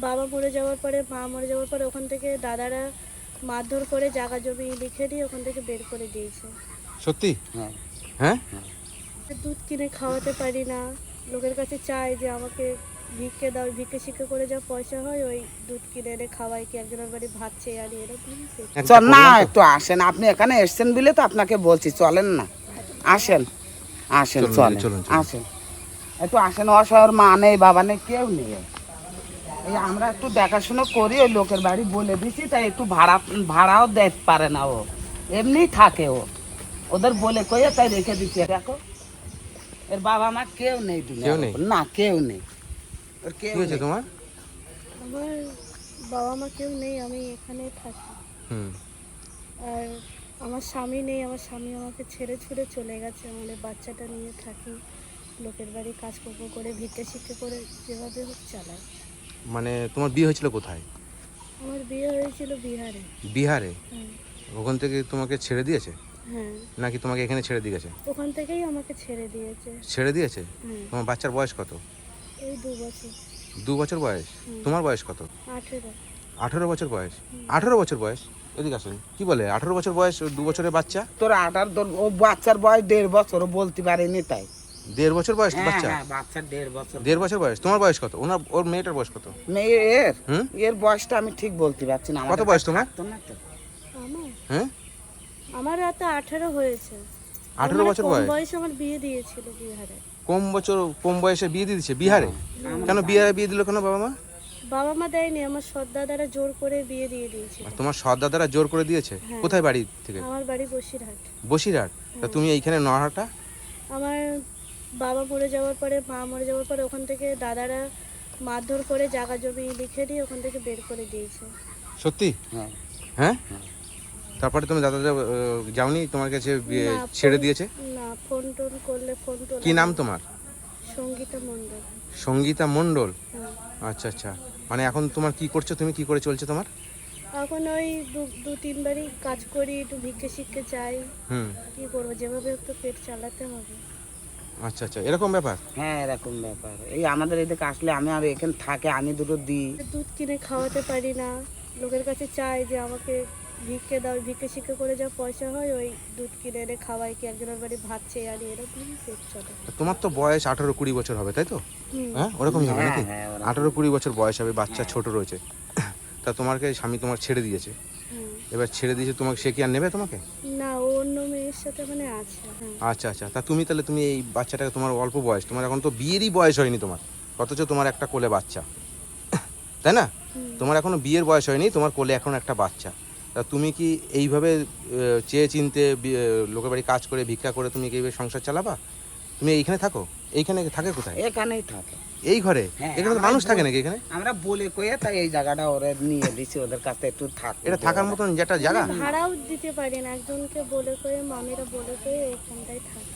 বাবা মরে যাওয়ার পরে, মা মরে যাওয়ার পরে ওখান থেকে দাদারা মারধর করে জায়গা জমি লিখে দিয়ে ওখান থেকে বের করে দিয়েছে। সত্যি? হ্যাঁ হ্যাঁ, দুধ কিনে খাওয়াতে পারি না, লোকের কাছে চাই যে আমাকে ভিক্ষে দাও, ভিক্ষে শিক্ষে করে যা পয়সা হয় ওই দুধ কিনে এনে খাওয়াই, কি একজনের বাড়ি ভাত চেয়ে আনি, এরকম। একটা চল না, program তো? একটু আসেন, আপনি এখানে এসছেন বলে তো আপনাকে বলছি, চলেন না, আসেন আসেন, চলুন, চলেন, চলুন, চলুন। আসেন, একটু আসেন। অসহায়ের মা নেই, বাবা নেই, কেউ নেই। এই আমরা একটু দেখাশুনো করি, ওই লোকের বাড়ি বলে দিছি, তাই একটু ভাড়াও দিতে পারে না, ও এমনি থাকে, ওদের বলে কয়ে তাই রেখে দিচ্ছে। দেখো এর বাবা মা কেউ নেই, কেউ নেই? না কেউ নেই, ওর কি কেউ হয়েছে নেই। তোমার? আমার বাবা মা কেউ নেই, আমি এখানে থাকি। হুম। আর আমার স্বামী নেই, আমার স্বামী আমাকে ছেড়ে ছুড়ে চলে গেছে, আমাদের বাচ্চাটা নিয়ে থাকি, লোকের বাড়ি কাজকর্ম করে ভিক্ষে শিক্ষে করে যেভাবে হোক চালায়। মানে তোমার বিয়ে হয়েছিল কোথায়? আমার বিয়ে হয়েছিল বিহারে। বিহারে? হ্যাঁ। ওখান থেকে তোমাকে ছেড়ে দিয়েছে হ্যাঁ, নাকি তোমাকে এখানে ছেড়ে দিয়ে গেছে? ওখান থেকেই আমাকে ছেড়ে দিয়েছে। ছেড়ে দিয়েছে? হ্যাঁ, তোমার বাচ্চার বয়স কত? এই 2 বছর। 2 বছর বয়স? হুম। তোমার বয়স কত? 18। 18 বছর বয়স? 18 বছর বয়স? এদিকে আসুন। কি বলে 18 বছর বয়স, 2 বছরের বাচ্চা? তোর 18, তোর ও বাচ্চার বয়স 1.5 বছর, ও বলতে পারেনি তাই। 1.5 বছর বয়স বাচ্চা? হ্যাঁ, বাচ্চার 1.5 বছর। 1.5 বছর বয়স। তোমার বয়স কত? ওর মেয়েটার বয়স কত? মেয়ে এর হুম? এর বয়সটা আমি ঠিক বলতে পারছি না। কত বয়স তোমার? থাকতো না তো। আমার হ্যাঁ, আমার রাতে 18 হয়েছে। 18 বছর কম বয়স? বয়সে আমার বিয়ে দিয়েছিল বিহারে। কম বয়সে বিয়ে দিয়ে দিচ্ছে বিহারে? কেন বিহারে বিয়ে দিল কেন বাবা মা? বাবা মা দেয়নি, আমার সৎদাদারা জোর করে বিয়ে দিয়ে দিয়েছিল। আর তোমার সৎ দাদারা জোর করে দিয়েছে? হ্যাঁ। কোথায় বাড়ি থেকে? আমার বাড়ি বসিরহাট। বসিরহাট? তা তুমি এইখানে নরহাটা? আমার বাবা মরে যাওয়ার পরে, মা মরে যাওয়ার পরে ওখান থেকে দাদারা মারধর করে জায়গা জমি লিখে দিয়ে ওখান থেকে বের করে দিয়েছে। সত্যি? হ্যাঁ। হ্যাঁ, তারপরে তুমি দাদাদের যাওনি, তোমার কাছে না, ছেড়ে দিয়েছে? না, ফোন টোন করলে ফোন টোন। কি নাম তোমার? সঙ্গীতা মণ্ডল। সঙ্গীতা মণ্ডল? হ্যাঁ। আচ্ছা আচ্ছা। মানে এখন তোমার কি করছো তুমি, কি করে চলছে তোমার? এখন ওই 2-3 বারই কাজ করি, একটু ভিক্ষে শিক্ষে চাই, হুম। কি করবো, যেভাবে একটু পেট চালাতে হবে। আচ্ছা আচ্ছা, এরকম ব্যাপার? হ্যাঁ, এরকম ব্যাপার। এই আমাদের এদিকে আসলে আমি আর এখানে থাকে, আমি দুটো দিই। দুধ কিনে খাওয়াতে পারি না, লোকের কাছে চাই যে আমাকে ভিক্ষে দাও, ভিক্ষে শিক্ষে করে যা পয়সা হয় ওই দুধ কিনে এনে খাওয়াই, কি একজনের বাড়ি ভাত চেয়ে আনি, এরকম পেট চলে। তোমার তো বয়স 18-20 বছর হবে, তাই তো? হুম। হ্যাঁ, ওরকমই হবে হ্যাঁ, নাকি? হ্যাঁ, ওরকম। 18-20 বছর বয়স হবে, বাচ্চা ছোট রয়েছে। তা তোমাকে স্বামী তোমার ছেড়ে দিয়েছে, হ্যাঁ। এবার ছেড়ে দিয়েছে তোমাকে, সে কি আর নেবে তোমাকে? না, ও অন্য মেয়ের সাথে মানে আছে। হ্যাঁ। আচ্ছা আচ্ছা। তা তুমি তাহলে তুমি এই বাচ্চাটাকে, তোমার অল্প বয়স, তোমার এখন তো বিয়েরই বয়স হয়নি তোমার, অথচ তোমার একটা কোলে বাচ্চা, তাই না? হুম। তোমার এখনো বিয়ের বয়স হয়নি, তোমার কোলে এখন একটা বাচ্চা। তা তুমি কি এইভাবে চেয়ে চিনতে লোকের বাড়ি কাজ করে ভিক্ষা করে তুমি কি এইভাবে সংসার চালাবা? তুমি এইখানে থাকো? এইখানে থাকে কোথায়? এখানেই থাকে। এই ঘরে? হ্যাঁ, এখানে তো আমরা মানুষ থাকে বলি- নাকি এখানে? আমরা বলে কয়ে তাই এই জায়গাটা ওরা নিয়ে দিছি, ওদের কাছে একটু থাকতে। এটা থাকার মতন যেটা জায়গা? ভাড়াও দিতে পারি না, একজনকে বলে করে, মামিরা বলে করে এখানটায় থাকি।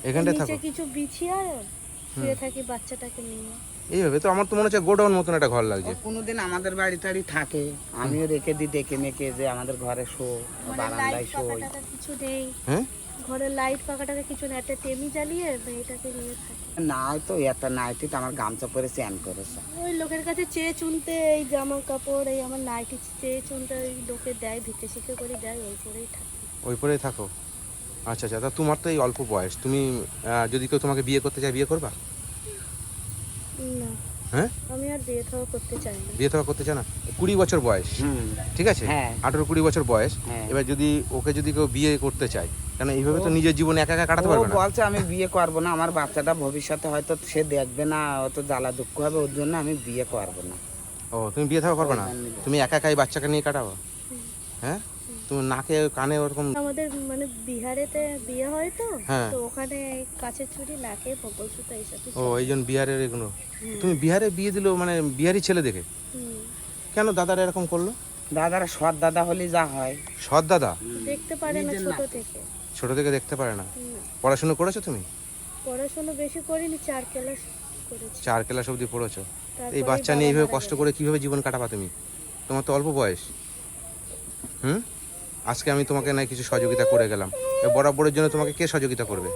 এখানটায় নিচে থাকো? কিছু বিছিয়ে শুয়ে থাকি বাচ্চাটাকে নিয়ে। এইভাবে তো আমার তো মনে হচ্ছে গোডাউন মতন একটা ঘর লাগছে। কোনোদিন আমাদের বাড়ি টাড়ি থাকে, আমিও রেখে দিই ডেকে মেকে, যে আমাদের ঘরে শো, বারান্দায় লাইট শোই। পাকা টাকা কিছু নেই, হ্যাঁ, ঘরে লাইট পাকা টাকা কিছু নেই, একটা টেমি জ্বালিয়ে মেয়েটাকে নিয়ে থাকি। নাই তো একটা নাইটি তো আমার গামছা পরে চ্যান করেছে। ওই লোকের কাছে চেয়ে চুনতে, এই জামা কাপড়, এই আমার নাইটি চেয়ে চুনতে ওই লোকে দেয়, ভিক্ষে শিক্ষে করে দেয়, ওই করেই থাকি। ওই পরেই থাকো? আচ্ছা আচ্ছা। তা তোমার তো এই অল্প বয়স, তুমি যদি কেউ তোমাকে বিয়ে করতে চায়, বিয়ে করবা? না, হ্যাঁ, আমি আর বিয়ে থাওয়া করতে চাই না। বিয়ে তো করতে চায় না? 20 বছর বয়স, হুম। ঠিক আছে? হ্যাঁ। 18-20 বছর বয়স। হ্যাঁ। এবার যদি ওকে যদি কেউ বিয়ে করতে চায়, কেন এইভাবে তো নিজের জীবন একা একা কাটাতে ও পারবে না। বলছে আমি বিয়ে করবো না, আমার বাচ্চাটা ভবিষ্যতে হয়তো সে দেখবে না, অত জ্বালা দুঃখ হবে, ওর জন্য আমি বিয়ে করবো না। ও, তুমি বিয়ে থাকা করবে না? ওই জন্যই। তুমি একা একাই বাচ্চাকে নিয়ে কাটাবো? হুম। হ্যাঁ, তুমি নাকে কানে ওরকম? আমাদের মানে বিহারেতে বিয়ে হয় তো, হ্যাঁ। তো ওখানে কাছের চুড়ি, নাকে মঙ্গলসূত্র এইসব ও, এই জন্য বিহারের এগুলো। হুম। তুমি বিহারে বিয়ে দিলো মানে বিহারি ছেলে দেখে? হুম। কেন দাদারা এরকম করলো? দাদারা সৎ দাদা হলে যা হয়। সৎ দাদা? দেখতে পারে না নিজের ছোট না। থেকে। ছোট থেকে দেখতে পারে না? হুম। পড়াশোনা করেছো তুমি? পড়াশোনা বেশি করিনি, 4 ক্লাস করেছি। 4 ক্লাস অবধি পড়েছো? এই তারপরেই বাচ্চা বাবা নিয়ে এইভাবে মারা কষ্ট গেল। করে কিভাবে জীবন কাটাবা তুমি? তোমার তো অল্প বয়স। হুম, আজকে আমি তোমাকে না কিছু সহযোগিতা করে গেলাম, বরাবরের জন্য তোমাকে কে সহযোগিতা করবে?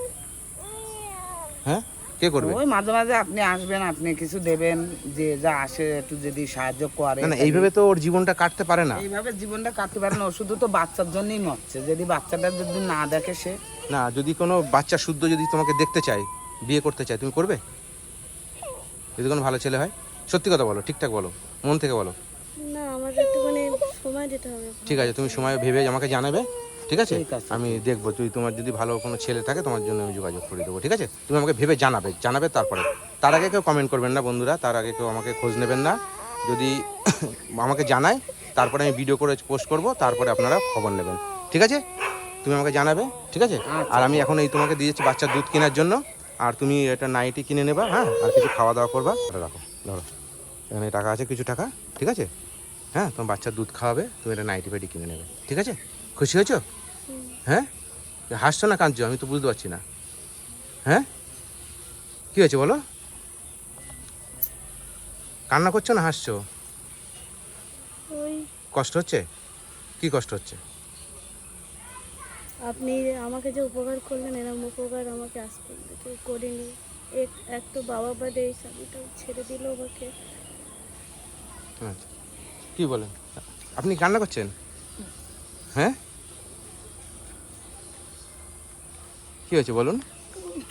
হ্যাঁ, কে করবে? ওই মাঝে মাঝে আপনি আসবেন, আপনি কিছু দেবেন, যে যা আসে একটু যদি সাহায্য করে। না না, এইভাবে তো ওর জীবনটা কাটতে পারে না। এইভাবে জীবনটা কাটতে পারে না, ও শুধু তো বাচ্চার জন্যই মরছে। যদি বাচ্চাটা যদি না দেখে সে, না, যদি কোনো বাচ্চা শুদ্ধ যদি তোমাকে দেখতে চায়, বিয়ে করতে চায়, তুমি করবে? যদি কোনো ভালো ছেলে হয়, সত্যি কথা বলো, ঠিকঠাক বলো, মন থেকে বলো। না, আমার একটু মানে সময় দিতে হবে। ঠিক আছে, তুমি সময় ভেবে আমাকে জানাবে, ঠিক আছে? ঠিক আছে। আমি দেখবো, তুই তোমার যদি ভালো কোনো ছেলে থাকে তোমার জন্য আমি যোগাযোগ করে দেবো, ঠিক আছে? তুমি আমাকে ভেবে জানাবে তারপরে। তার আগে কেউ কমেন্ট করবেন না বন্ধুরা, তার আগে কেউ আমাকে খোঁজ নেবেন না। যদি আমাকে জানায় তারপরে আমি ভিডিও করে পোস্ট করব, তারপরে আপনারা খবর নেবেন, ঠিক আছে? তুমি আমাকে জানাবে, ঠিক আছে? আর আমি এখন এই তোমাকে দিয়েছি বাচ্চার দুধ কেনার জন্য, আর তুমি এটা নাইটি কিনে নেবা, হ্যাঁ? আর কিছু খাওয়া দাওয়া করবা। এটা রাখো, ধরো, এখানে টাকা আছে, কিছু টাকা, ঠিক আছে? হ্যাঁ, তোমার বাচ্চার দুধ খাওয়াবে, তুমি এটা নাইটি ফাইটি কিনে নেবে, ঠিক আছে? খুশি হয়েছো? হ্যাঁ, হাসছো না কাঁদছো? আমি তো বুঝতে পারছি না। হ্যাঁ, কি হয়েছে বলো? কান্না করছো না হাসছো? ওই কষ্ট হচ্ছে? কি কষ্ট হচ্ছে? আপনি আমাকে যে উপকার করলেন, এরকম উপকার আমাকে আজ পর্যন্ত কেউ করেনি। এক তো বাবা বাদে এই স্বামীটাও ছেড়ে দিল আমাকে। আচ্ছা, কি বলেন? আপনি কান্না করছেন? হ্যাঁ, কি হয়েছে বলুন?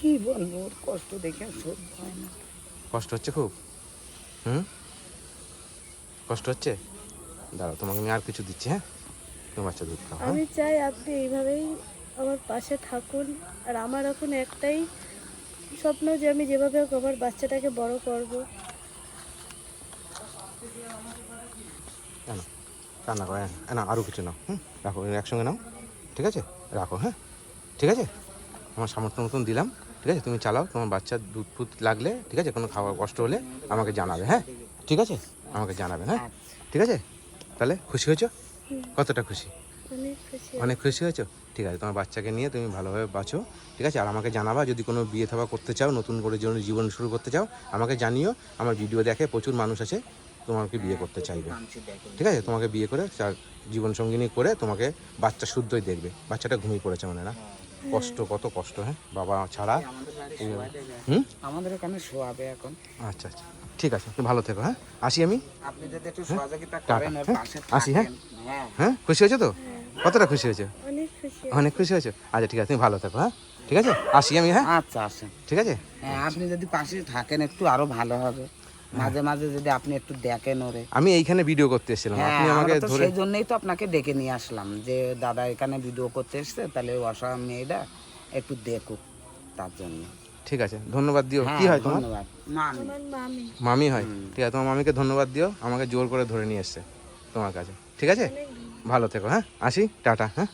কি বলবো, ওর কষ্ট দেখে সহ্য হয় না। কষ্ট হচ্ছে খুব? হুম, কষ্ট হচ্ছে? দাঁড়াও, তোমাকে আমি আর কিছু দিচ্ছি, হ্যাঁ? তোমার বাচ্চা দুধ খাও, হ্যাঁ? আমি চাই আপনি এইভাবেই আমার পাশে থাকুন। আর আমার এখন একটাই স্বপ্ন যে আমি যেভাবে হোক আমার বাচ্চাটাকে বড় করব। না, রান্না করে না, আরও কিছু নাও, হুম, রাখো, একসঙ্গে নাও, ঠিক আছে? রাখো, হ্যাঁ, ঠিক আছে? আমার সামর্থ্য মতন দিলাম, ঠিক আছে? তুমি চালাও, তোমার বাচ্চার দুধ ফুধ লাগলে, ঠিক আছে? কোনো খাওয়া কষ্ট হলে আমাকে জানাবে, হ্যাঁ? ঠিক আছে, আমাকে জানাবে, হ্যাঁ? ঠিক আছে? তাহলে খুশি হয়েছো? কতটা খুশি? অনেক খুশি। অনেক খুশি হয়েছো? ঠিক আছে, তোমার বাচ্চাকে নিয়ে তুমি ভালোভাবে বাঁচো, ঠিক আছে? আর আমাকে জানাবা যদি কোনো বিয়ে থাবা করতে চাও, নতুন করে জীবন শুরু করতে চাও, আমাকে জানিও। আমার ভিডিও দেখে প্রচুর মানুষ আছে তোমাকে বিয়ে করতে চাইবে, ঠিক আছে? তোমাকে বিয়ে করে তার জীবনসঙ্গিনী করে তোমাকে বাচ্চা শুদ্ধই দেখবে। বাচ্চাটা ঘুমিয়ে পড়েছে মানে না? কষ্ট, কত কষ্ট, হ্যাঁ, বাবা ছাড়া। হুম, আমাদের এখানে শোয়াবে এখন। আচ্ছা আচ্ছা, ঠিক আছে, তুমি ভালো থেকো, হ্যাঁ? আসি আমি, আপনি যদি একটু সহযোগিতা টাটা, করেন, ওর হ্যাঁ? পাশে আসি, হ্যাঁ? থাকেন, হ্যাঁ। হ্যাঁ, খুশি হয়েছো তো? কতটা খুশি হয়েছো? অনেক খুশি। অনেক খুশি হয়েছো? আচ্ছা, ঠিক আছে, তুমি ভালো থাকো, হ্যাঁ? ঠিক আছে, আসি আমি, হ্যাঁ? আচ্ছা, আসেন। ঠিক আছে, হ্যাঁ, আপনি যদি পাশে থাকেন একটু আরো ভালো হবে। মাঝে মাঝে যদি আপনি একটু দেখেন ওরে। আমি এইখানে ভিডিও করতে এসেছিলাম, হ্যাঁ, আপনি আমাকে আমরা তো ধরে। সেই জন্যই তো আপনাকে ডেকে নিয়ে আসলাম, যে দাদা এখানে ভিডিও করতে এসছে, তাহলে ওই অসহায় মেয়েটা একটু দেখুক, তার জন্য। ঠিক আছে, ধন্যবাদ দিও। হ্যাঁ, কি হয় তোমার? ধন্যবাদ। মামি। আমার মামি। মামি হয়? ঠিক আছে, তোমার মামিকে ধন্যবাদ দিও, আমাকে জোর করে ধরে নিয়ে এসছে তোমার কাছে, ঠিক আছে? অনেক ভালো থেকো, হ্যাঁ? আসি, টাটা, হ্যাঁ?